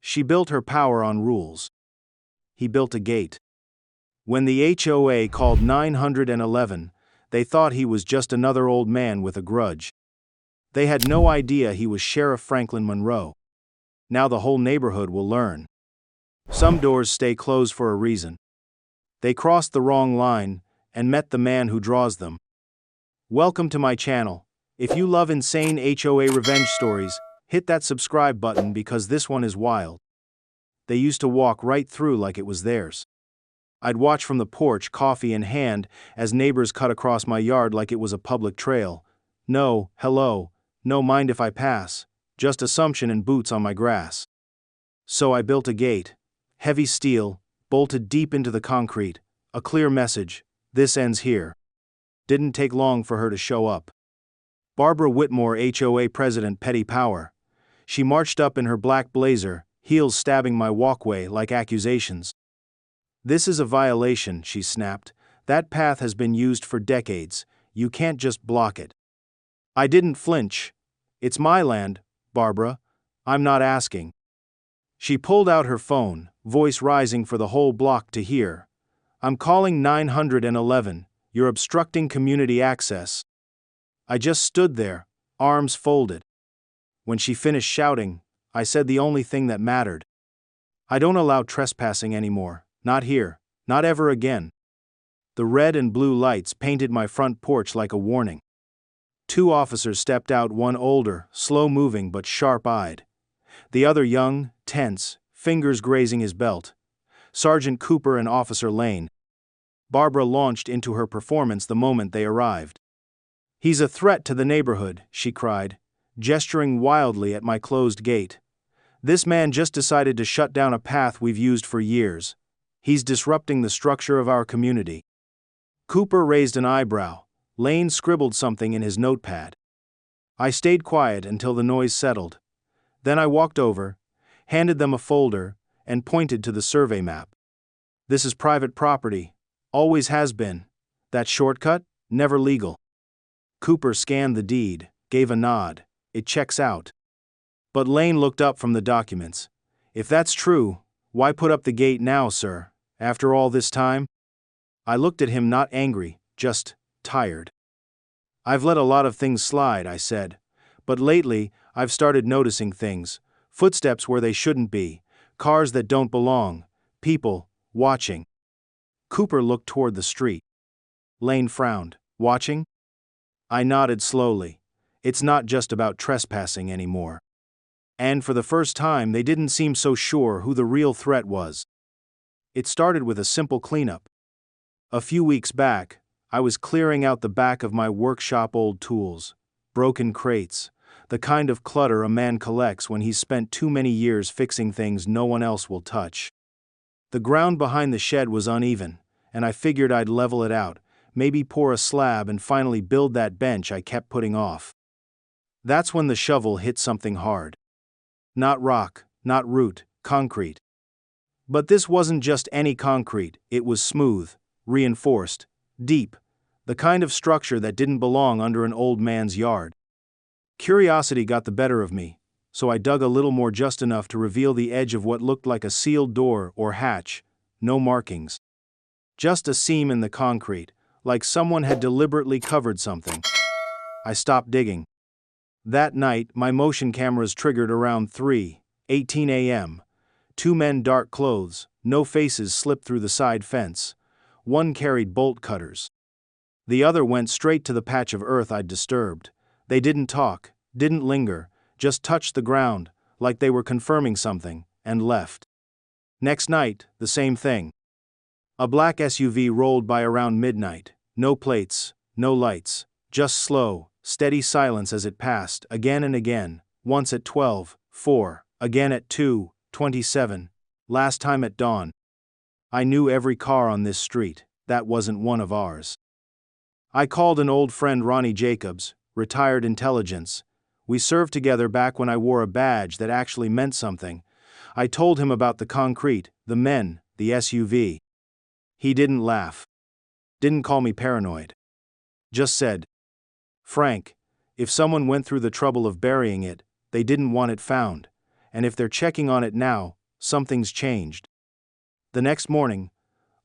She built her power on rules. He built a gate. When the HOA called 911, they thought he was just another old man with a grudge. They had no idea he was Sheriff Franklin Monroe. Now the whole neighborhood will learn. Some doors stay closed for a reason. They crossed the wrong line and met the man who draws them. Welcome to my channel. If you love insane HOA revenge stories, hit that subscribe button because this one is wild. They used to walk right through like it was theirs. I'd watch from the porch, coffee in hand, as neighbors cut across my yard like it was a public trail. No, hello, no mind if I pass, just assumption and boots on my grass. So I built a gate. Heavy steel, bolted deep into the concrete, a clear message, this ends here. Didn't take long for her to show up. Barbara Whitmore, HOA President, Petty Power. She marched up in her black blazer, heels stabbing my walkway like accusations. This is a violation, she snapped. That path has been used for decades. You can't just block it. I didn't flinch. It's my land, Barbara. I'm not asking. She pulled out her phone, voice rising for the whole block to hear. I'm calling 911. You're obstructing community access. I just stood there, arms folded. When she finished shouting, I said the only thing that mattered. I don't allow trespassing anymore. Not here, not ever again. The red and blue lights painted my front porch like a warning. 2 officers stepped out, one older, slow-moving but sharp-eyed. The other young, tense, fingers grazing his belt. Sergeant Cooper and Officer Lane. Barbara launched into her performance the moment they arrived. He's a threat to the neighborhood, she cried, gesturing wildly at my closed gate. This man just decided to shut down a path we've used for years. He's disrupting the structure of our community. Cooper raised an eyebrow. Lane scribbled something in his notepad. I stayed quiet until the noise settled. Then I walked over, handed them a folder, and pointed to the survey map. This is private property. Always has been. That shortcut? Never legal. Cooper scanned the deed, gave a nod. It checks out. But Lane looked up from the documents. If that's true, why put up the gate now, sir? After all this time? I looked at him, not angry, just tired. I've let a lot of things slide, I said. But lately, I've started noticing things. Footsteps where they shouldn't be. Cars that don't belong. People watching. Cooper looked toward the street. Lane frowned. Watching? I nodded slowly. It's not just about trespassing anymore. And for the first time, they didn't seem so sure who the real threat was. It started with a simple cleanup. A few weeks back, I was clearing out the back of my workshop, old tools, broken crates, the kind of clutter a man collects when he's spent too many years fixing things no one else will touch. The ground behind the shed was uneven, and I figured I'd level it out, maybe pour a slab and finally build that bench I kept putting off. That's when the shovel hit something hard. Not rock, not root, concrete. But this wasn't just any concrete, it was smooth, reinforced, deep, the kind of structure that didn't belong under an old man's yard. Curiosity got the better of me, so I dug a little more, just enough to reveal the edge of what looked like a sealed door or hatch, no markings. Just a seam in the concrete, like someone had deliberately covered something. I stopped digging. That night, my motion cameras triggered around 3:18 a.m. 2 men, dark clothes, no faces, slipped through the side fence. One carried bolt cutters. The other went straight to the patch of earth I'd disturbed. They didn't talk, didn't linger, just touched the ground, like they were confirming something, and left. Next night, the same thing. A black SUV rolled by around midnight. No plates, no lights, just slow, steady silence as it passed, again and again, once at 12:04, again at 2:27, last time at dawn. I knew every car on this street. That wasn't one of ours. I called an old friend, Ronnie Jacobs, retired intelligence. We served together back when I wore a badge that actually meant something. I told him about the concrete, the men, the SUV. He didn't laugh. Didn't call me paranoid. Just said, Frank, if someone went through the trouble of burying it, they didn't want it found. and if they're checking on it now, something's changed. The next morning,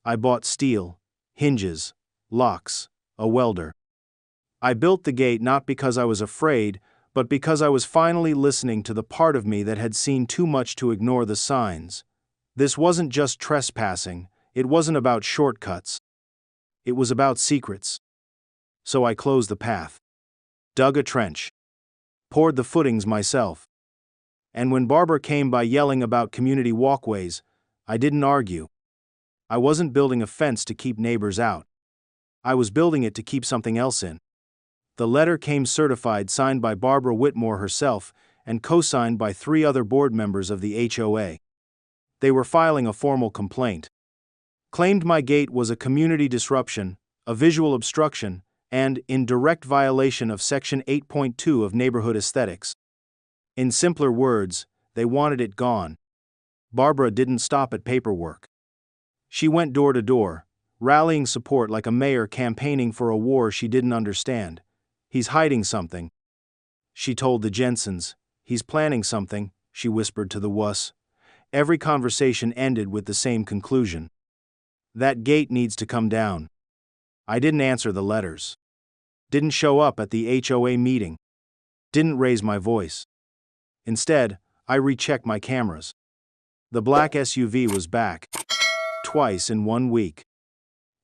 I bought steel, hinges, locks, a welder. I built the gate not because I was afraid, but because I was finally listening to the part of me that had seen too much to ignore the signs. This wasn't just trespassing, it wasn't about shortcuts. It was about secrets. So I closed the path, dug a trench, poured the footings myself. And when Barbara came by yelling about community walkways, I didn't argue. I wasn't building a fence to keep neighbors out. I was building it to keep something else in. The letter came certified, signed by Barbara Whitmore herself, and co-signed by 3 other board members of the HOA. They were filing a formal complaint. Claimed my gate was a community disruption, a visual obstruction, and in direct violation of Section 8.2 of Neighborhood Aesthetics. In simpler words, they wanted it gone. Barbara didn't stop at paperwork. She went door to door, rallying support like a mayor campaigning for a war she didn't understand. He's hiding something, she told the Jensens. He's planning something, she whispered to the wuss. Every conversation ended with the same conclusion. That gate needs to come down. I didn't answer the letters. Didn't show up at the HOA meeting. Didn't raise my voice. Instead, I rechecked my cameras. The black SUV was back. Twice in 1 week.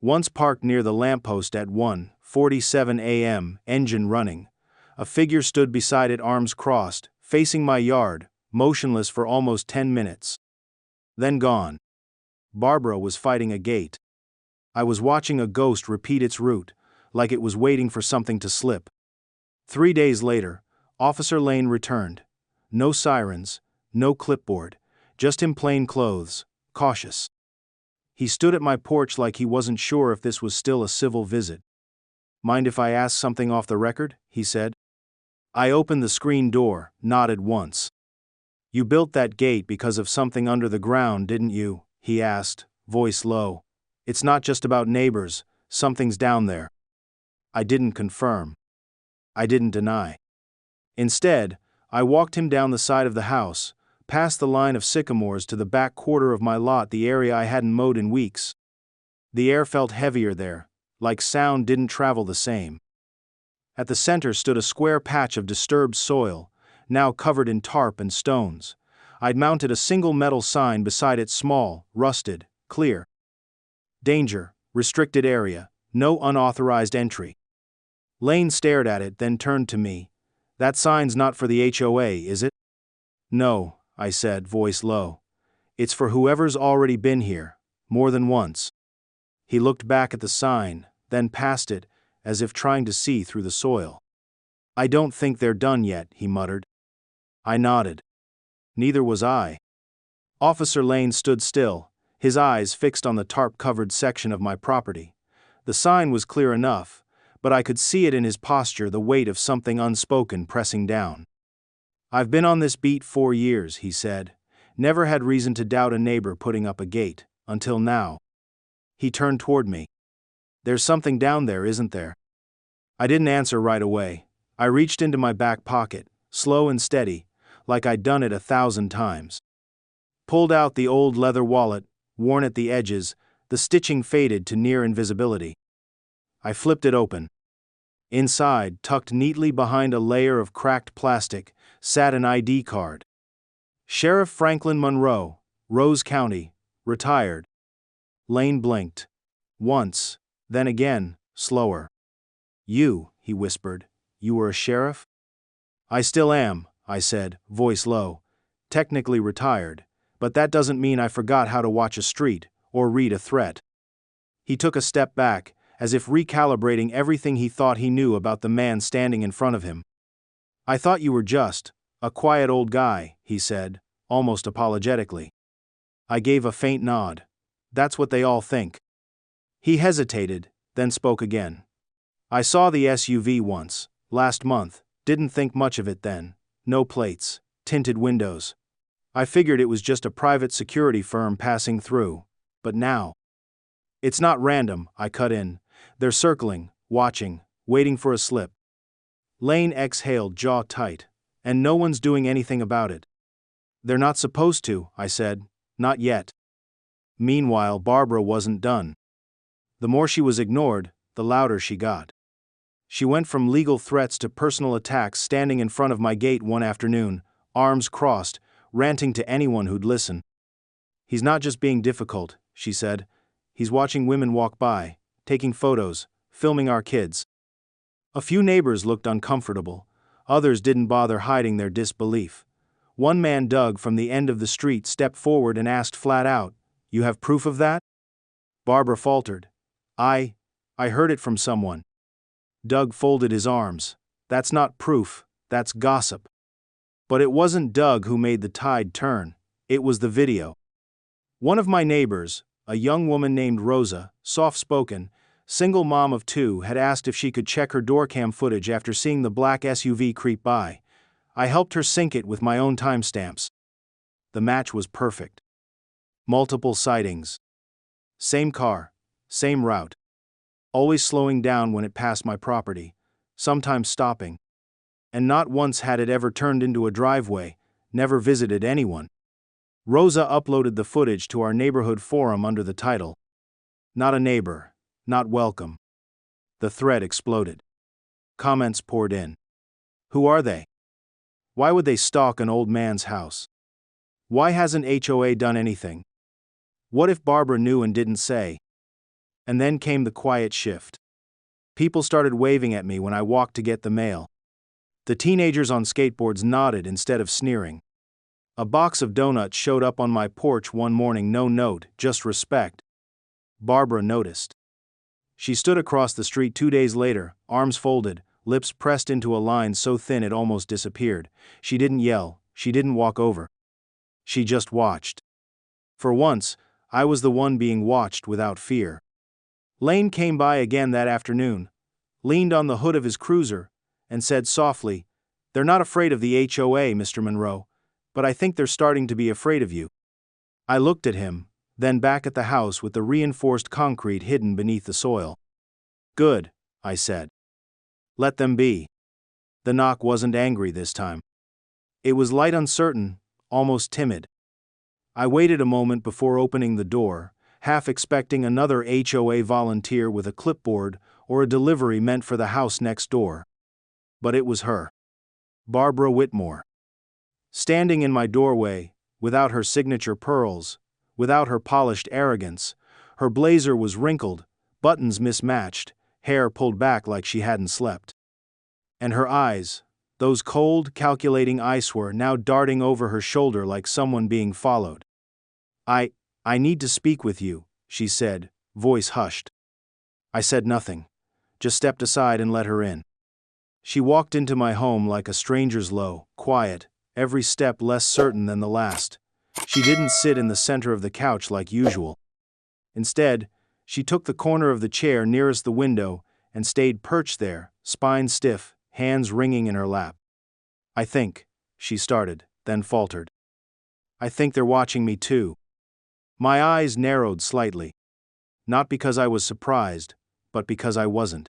Once parked near the lamppost at 1:47 a.m., engine running. A figure stood beside it, arms crossed, facing my yard, motionless for almost 10 minutes. Then gone. Barbara was fighting a gate. I was watching a ghost repeat its route, like it was waiting for something to slip. 3 days later, Officer Lane returned. No sirens, no clipboard, just in plain clothes, cautious. He stood at my porch like he wasn't sure if this was still a civil visit. Mind if I ask something off the record? He said. I opened the screen door, nodded once. You built that gate because of something under the ground, didn't you? He asked, voice low. It's not just about neighbors, something's down there. I didn't confirm. I didn't deny. Instead, I walked him down the side of the house, past the line of sycamores to the back quarter of my lot, the area I hadn't mowed in weeks. The air felt heavier there, like sound didn't travel the same. At the center stood a square patch of disturbed soil, now covered in tarp and stones. I'd mounted a single metal sign beside it, small, rusted, clear. Danger, restricted area, no unauthorized entry. Lane stared at it, then turned to me. That sign's not for the HOA, is it? No, I said, voice low. It's for whoever's already been here, more than once. He looked back at the sign, then past it, as if trying to see through the soil. I don't think they're done yet, he muttered. I nodded. Neither was I. Officer Lane stood still, his eyes fixed on the tarp-covered section of my property. The sign was clear enough, but I could see it in his posture, the weight of something unspoken pressing down. I've been on this beat 4 years, he said. Never had reason to doubt a neighbor putting up a gate, until now. He turned toward me. There's something down there, isn't there? I didn't answer right away. I reached into my back pocket, slow and steady, like I'd done it 1,000 times. Pulled out the old leather wallet, worn at the edges, the stitching faded to near invisibility. I flipped it open. Inside, tucked neatly behind a layer of cracked plastic, sat an ID card. Sheriff Franklin Monroe, Rose County, retired. Lane blinked. Once, then again, slower. You, he whispered, you were a sheriff? I still am, I said, voice low. Technically retired, but that doesn't mean I forgot how to watch a street, or read a threat. He took a step back, as if recalibrating everything he thought he knew about the man standing in front of him. I thought you were just a quiet old guy, he said, almost apologetically. I gave a faint nod. That's what they all think. He hesitated, then spoke again. I saw the SUV once, last month, didn't think much of it then. No plates, tinted windows. I figured it was just a private security firm passing through, but now. It's not random, I cut in. They're circling, watching, waiting for a slip. Lane exhaled, jaw tight. And no one's doing anything about it. They're not supposed to, I said. Not yet. Meanwhile, Barbara wasn't done. The more she was ignored, the louder she got. She went from legal threats to personal attacks, standing in front of my gate one afternoon, arms crossed, ranting to anyone who'd listen. He's not just being difficult, she said. He's watching women walk by, taking photos, filming our kids. A few neighbors looked uncomfortable. Others didn't bother hiding their disbelief. One man, Doug, from the end of the street, stepped forward and asked flat out, "You have proof of that?" Barbara faltered. I heard it from someone." Doug folded his arms. "That's not proof, that's gossip." But it wasn't Doug who made the tide turn. It was the video. One of my neighbors, a young woman named Rosa, soft-spoken, single mom of 2, had asked if she could check her doorcam footage after seeing the black SUV creep by. I helped her sync it with my own timestamps. The match was perfect. Multiple sightings. Same car, same route. Always slowing down when it passed my property, sometimes stopping. And not once had it ever turned into a driveway, never visited anyone. Rosa uploaded the footage to our neighborhood forum under the title, "Not a neighbor, not welcome." The thread exploded. Comments poured in. Who are they? Why would they stalk an old man's house? Why hasn't HOA done anything? What if Barbara knew and didn't say? And then came the quiet shift. People started waving at me when I walked to get the mail. The teenagers on skateboards nodded instead of sneering. A box of donuts showed up on my porch one morning, no note, just respect. Barbara noticed. She stood across the street 2 days later, arms folded, lips pressed into a line so thin it almost disappeared. She didn't yell, she didn't walk over. She just watched. For once, I was the one being watched without fear. Lane came by again that afternoon, leaned on the hood of his cruiser, and said softly, "They're not afraid of the HOA, Mr. Monroe, but I think they're starting to be afraid of you." I looked at him, then back at the house with the reinforced concrete hidden beneath the soil. "Good," I said. "Let them be." The knock wasn't angry this time. It was light, uncertain, almost timid. I waited a moment before opening the door, half expecting another HOA volunteer with a clipboard or a delivery meant for the house next door. But it was her. Barbara Whitmore. Standing in my doorway, without her signature pearls, without her polished arrogance, her blazer was wrinkled, buttons mismatched, hair pulled back like she hadn't slept. And her eyes, those cold, calculating eyes, were now darting over her shoulder like someone being followed. I need to speak with you," she said, voice hushed. I said nothing, just stepped aside and let her in. She walked into my home like a stranger's, low, quiet, every step less certain than the last. She didn't sit in the center of the couch like usual. Instead, she took the corner of the chair nearest the window and stayed perched there, spine stiff, hands ringing in her lap. "I think," she started, then faltered. "I think they're watching me too." My eyes narrowed slightly. Not because I was surprised, but because I wasn't.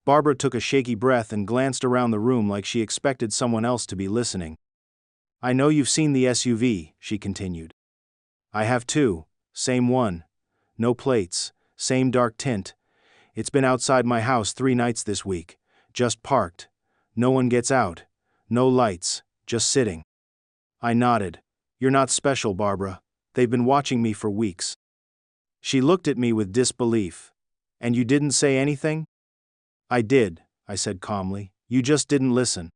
Barbara took a shaky breath and glanced around the room like she expected someone else to be listening. "I know you've seen the SUV," she continued. "I have too, same one. No plates, same dark tint. It's been outside my house 3 nights this week, just parked. No one gets out, no lights, just sitting." I nodded. "You're not special, Barbara. They've been watching me for weeks." She looked at me with disbelief. "And you didn't say anything?" "I did," I said calmly. "You just didn't listen."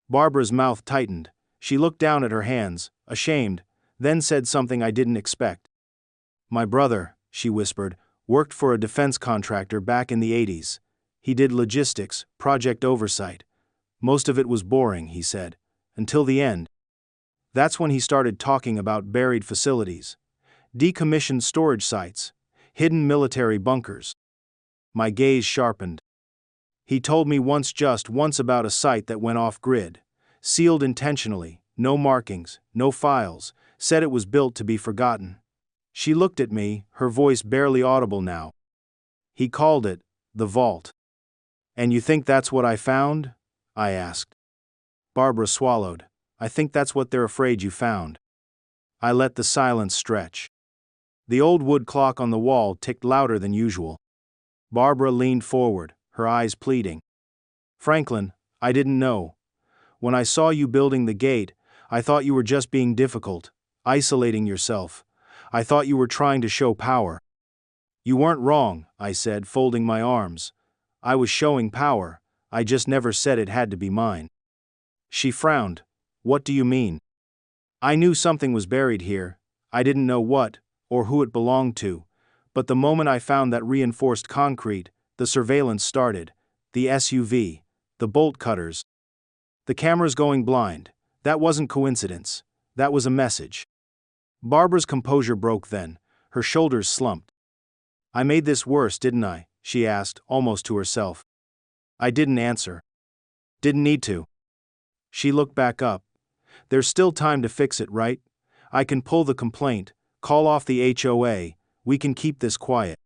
Barbara's mouth tightened. She looked down at her hands, ashamed, then said something I didn't expect. "My brother," she whispered, "worked for a defense contractor back in the 80s. He did logistics, project oversight. Most of it was boring," he said, "until the end. That's when he started talking about buried facilities, decommissioned storage sites, hidden military bunkers." My gaze sharpened. "He told me just once about a site that went off-grid, sealed intentionally, no markings, no files, said it was built to be forgotten." She looked at me, her voice barely audible now. "He called it the vault." "And you think that's what I found?" I asked. Barbara swallowed. I think that's what they're afraid you found." I let the silence stretch. The old wood clock on the wall ticked louder than usual. Barbara leaned forward, her eyes pleading. "Franklin, I didn't know. When I saw you building the gate, I thought you were just being difficult, isolating yourself. I thought you were trying to show power." "You weren't wrong," I said, folding my arms. "I was showing power, I just never said it had to be mine." She frowned. "What do you mean?" "I knew something was buried here. I didn't know what, or who it belonged to. But the moment I found that reinforced concrete, the surveillance started. The SUV, the bolt cutters, the cameras going blind. That wasn't coincidence. That was a message." Barbara's composure broke then. Her shoulders slumped. "I made this worse, didn't I?" she asked, almost to herself. I didn't answer. "Didn't need to." She looked back up. "There's still time to fix it, right? I can pull the complaint, call off the HOA, we can keep this quiet."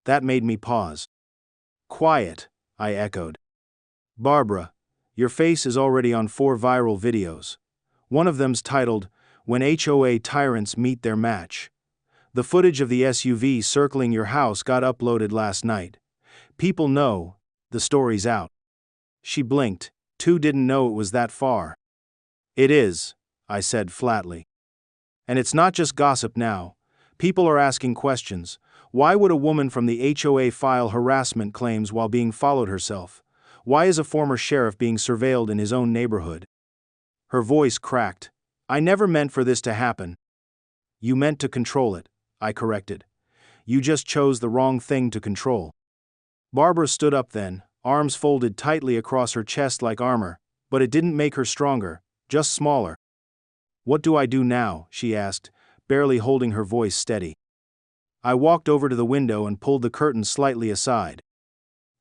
That made me pause. "Quiet," I echoed. "Barbara, your face is already on 4 viral videos. One of them's titled, 'When HOA Tyrants Meet Their Match.' The footage of the SUV circling your house got uploaded last night. People know, the story's out." She blinked. "Two didn't know it was that far." "It is," I said flatly. "And it's not just gossip now. People are asking questions. Why would a woman from the HOA file harassment claims while being followed herself? Why is a former sheriff being surveilled in his own neighborhood?" Her voice cracked. "I never meant for this to happen." "You meant to control it," I corrected. "You just chose the wrong thing to control." Barbara stood up then, arms folded tightly across her chest like armor, but it didn't make her stronger, just smaller. "What do I do now?" she asked, barely holding her voice steady. I walked over to the window and pulled the curtain slightly aside.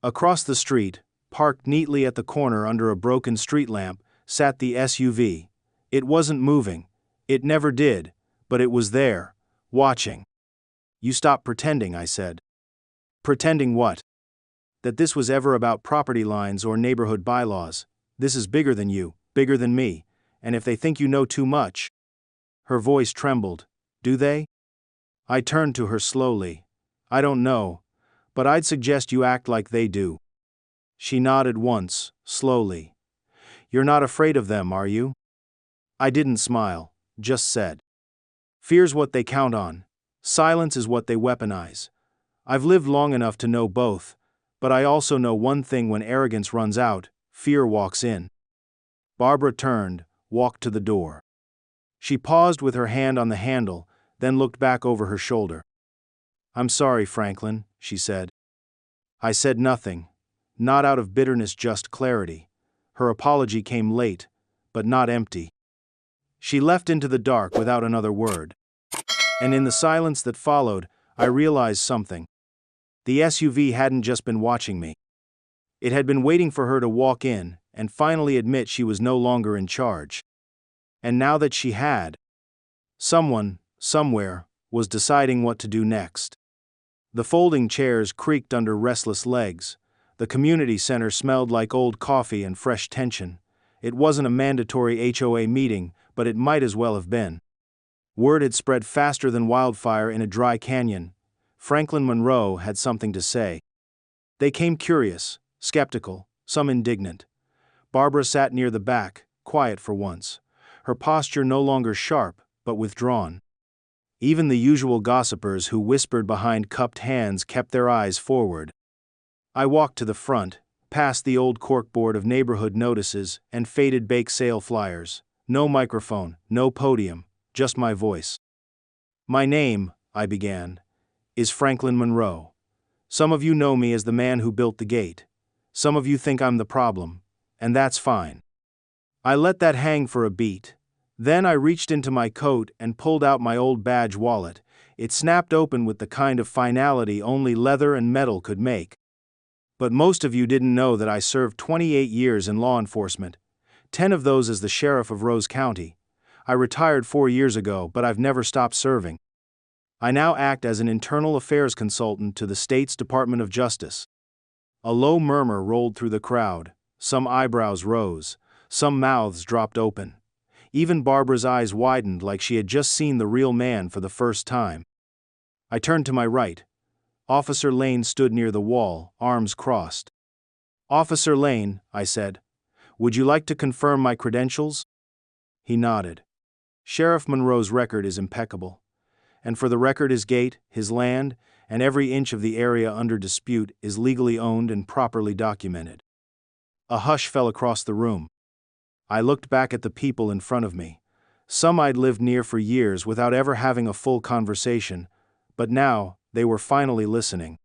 Across the street, parked neatly at the corner under a broken street lamp, sat the SUV. It wasn't moving. It never did, but it was there, watching. "You stop pretending," I said. "Pretending what?" "That this was ever about property lines or neighborhood bylaws. This is bigger than you, bigger than me, and if they think you know too much..." Her voice trembled. "Do they?" I turned to her slowly. "I don't know, but I'd suggest you act like they do." She nodded once, slowly. "You're not afraid of them, are you?" I didn't smile, just said. "Fear's what they count on. Silence is what they weaponize. I've lived long enough to know both, but I also know one thing: when arrogance runs out, fear walks in." Barbara turned, walked to the door. She paused with her hand on the handle, then looked back over her shoulder. "I'm sorry, Franklin," she said. I said nothing, not out of bitterness, just clarity. Her apology came late, but not empty. She left into the dark without another word. And in the silence that followed, I realized something. The SUV hadn't just been watching me. It had been waiting for her to walk in and finally admit she was no longer in charge. And now that she had, someone, somewhere, was deciding what to do next. The folding chairs creaked under restless legs. The community center smelled like old coffee and fresh tension. It wasn't a mandatory HOA meeting, but it might as well have been. Word had spread faster than wildfire in a dry canyon. Franklin Monroe had something to say. They came curious, skeptical, some indignant. Barbara sat near the back, quiet for once. Her posture no longer sharp, but withdrawn. Even the usual gossipers who whispered behind cupped hands kept their eyes forward. I walked to the front, past the old corkboard of neighborhood notices and faded bake sale flyers. No microphone, no podium, just my voice. "My name," I began, "is Franklin Monroe. Some of you know me as the man who built the gate. Some of you think I'm the problem, and that's fine." I let that hang for a beat. Then I reached into my coat and pulled out my old badge wallet. It snapped open with the kind of finality only leather and metal could make. "But most of you didn't know that I served 28 years in law enforcement, 10 of those as the sheriff of Rose County. I retired 4 years ago, but I've never stopped serving. I now act as an internal affairs consultant to the state's Department of Justice." A low murmur rolled through the crowd. Some eyebrows rose, some mouths dropped open. Even Barbara's eyes widened like she had just seen the real man for the first time. I turned to my right. Officer Lane stood near the wall, arms crossed. "Officer Lane," I said, "would you like to confirm my credentials?" He nodded. "Sheriff Monroe's record is impeccable. And for the record, his gate, his land, and every inch of the area under dispute is legally owned and properly documented." A hush fell across the room. I looked back at the people in front of me. Some I'd lived near for years without ever having a full conversation, but now they were finally listening.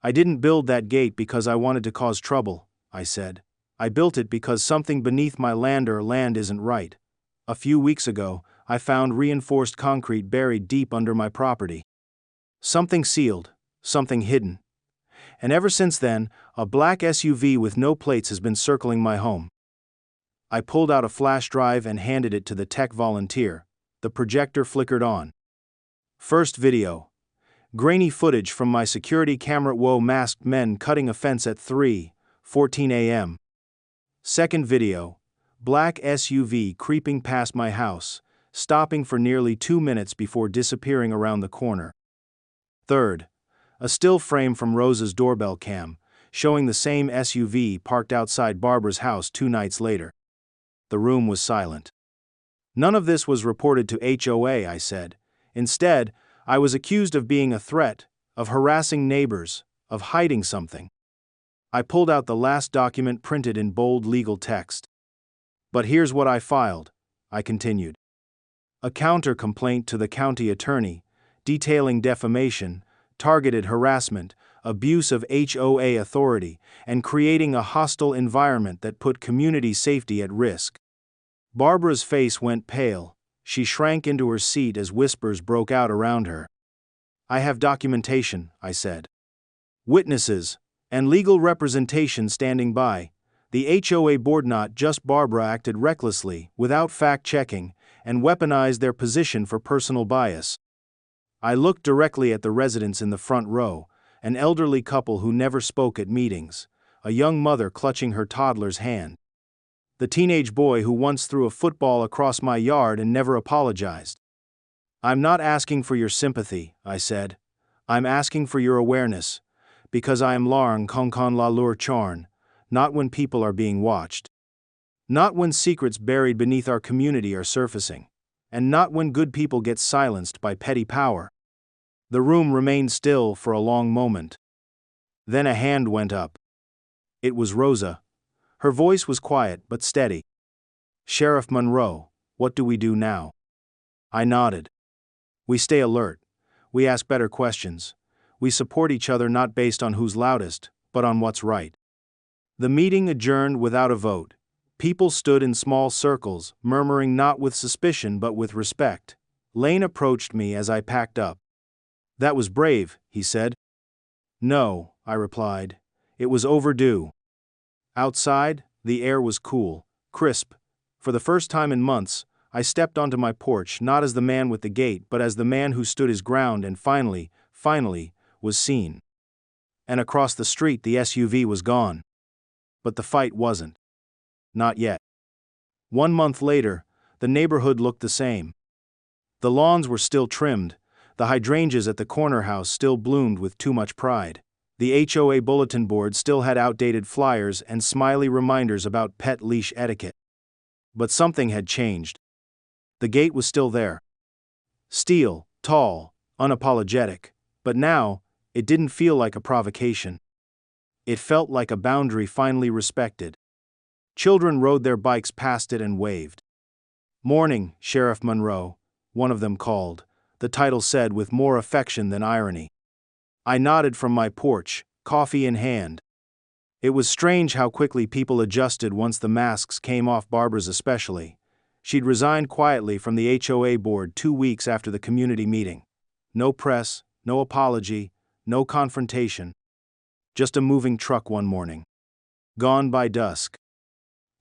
"I didn't build that gate because I wanted to cause trouble," I said. "I built it because something beneath my land isn't right. A few weeks ago, I found reinforced concrete buried deep under my property. Something sealed, something hidden. And ever since then, a black SUV with no plates has been circling my home." I pulled out a flash drive and handed it to the tech volunteer. The projector flickered on. First video. Grainy footage from my security camera. Whoa, masked men cutting a fence at 3:14 a.m. Second video. Black SUV creeping past my house, stopping for nearly 2 minutes before disappearing around the corner. Third. A still frame from Rosa's doorbell cam, showing the same SUV parked outside Barbara's house 2 nights later. The room was silent. "None of this was reported to HOA," I said. "Instead, I was accused of being a threat, of harassing neighbors, of hiding something." I pulled out the last document printed in bold legal text. "But here's what I filed," I continued. "A counter-complaint to the county attorney, detailing defamation, targeted harassment, abuse of HOA authority, and creating a hostile environment that put community safety at risk." Barbara's face went pale. She shrank into her seat as whispers broke out around her. "I have documentation," I said. "Witnesses, and legal representation standing by. The HOA board, not just Barbara, acted recklessly, without fact-checking, and weaponized their position for personal bias." I looked directly at the residents in the front row, an elderly couple who never spoke at meetings, a young mother clutching her toddler's hand. The teenage boy who once threw a football across my yard and never apologized. "I'm not asking for your sympathy," I said. "I'm asking for your awareness, because I am Larn Konkon La Lur Charn, not when people are being watched. Not when secrets buried beneath our community are surfacing, and not when good people get silenced by petty power." The room remained still for a long moment. Then a hand went up. It was Rosa. Her voice was quiet but steady. "Sheriff Monroe, what do we do now?" I nodded. "We stay alert. We ask better questions. We support each other not based on who's loudest, but on what's right." The meeting adjourned without a vote. People stood in small circles, murmuring not with suspicion but with respect. Lane approached me as I packed up. "That was brave," he said. "No," I replied. "It was overdue." Outside, the air was cool, crisp. For the first time in months, I stepped onto my porch not as the man with the gate but as the man who stood his ground and finally, was seen. And across the street the SUV was gone. But the fight wasn't. Not yet. 1 month later, the neighborhood looked the same. The lawns were still trimmed, the hydrangeas at the corner house still bloomed with too much pride. The HOA bulletin board still had outdated flyers and smiley reminders about pet leash etiquette. But something had changed. The gate was still there. Steel, tall, unapologetic, but now, it didn't feel like a provocation. It felt like a boundary finally respected. Children rode their bikes past it and waved. "Morning, Sheriff Monroe," one of them called. The title said with more affection than irony. I nodded from my porch, coffee in hand. It was strange how quickly people adjusted once the masks came off, Barbara's especially. She'd resigned quietly from the HOA board 2 weeks after the community meeting. No press, no apology, no confrontation. Just a moving truck one morning. Gone by dusk.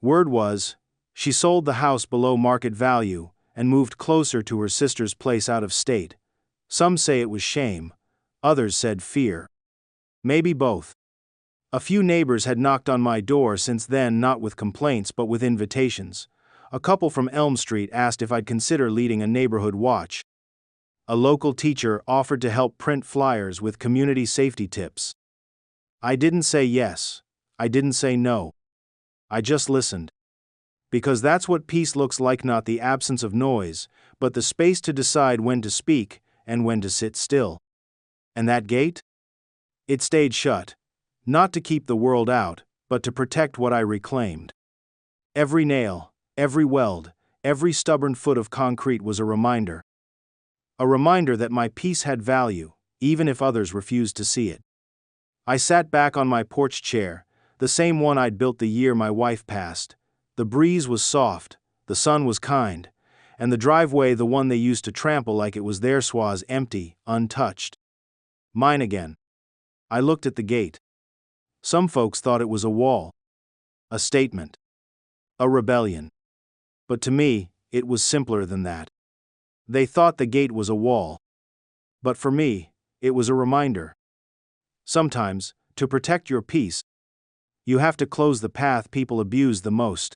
Word was, she sold the house below market value and moved closer to her sister's place out of state. Some say it was shame. Others said fear. Maybe both. A few neighbors had knocked on my door since then, not with complaints but with invitations. A couple from Elm Street asked if I'd consider leading a neighborhood watch. A local teacher offered to help print flyers with community safety tips. I didn't say yes. I didn't say no. I just listened. Because that's what peace looks like, not the absence of noise, but the space to decide when to speak and when to sit still. And that gate? It stayed shut. Not to keep the world out, but to protect what I reclaimed. Every nail, every weld, every stubborn foot of concrete was a reminder. A reminder that my peace had value, even if others refused to see it. I sat back on my porch chair, the same one I'd built the year my wife passed. The breeze was soft, the sun was kind, and the driveway, the one they used to trample like it was theirs, was empty, untouched. Mine again. I looked at the gate. Some folks thought it was a wall, a statement, a rebellion. But to me, it was simpler than that. They thought the gate was a wall. But for me, it was a reminder. Sometimes, to protect your peace, you have to close the path people abuse the most.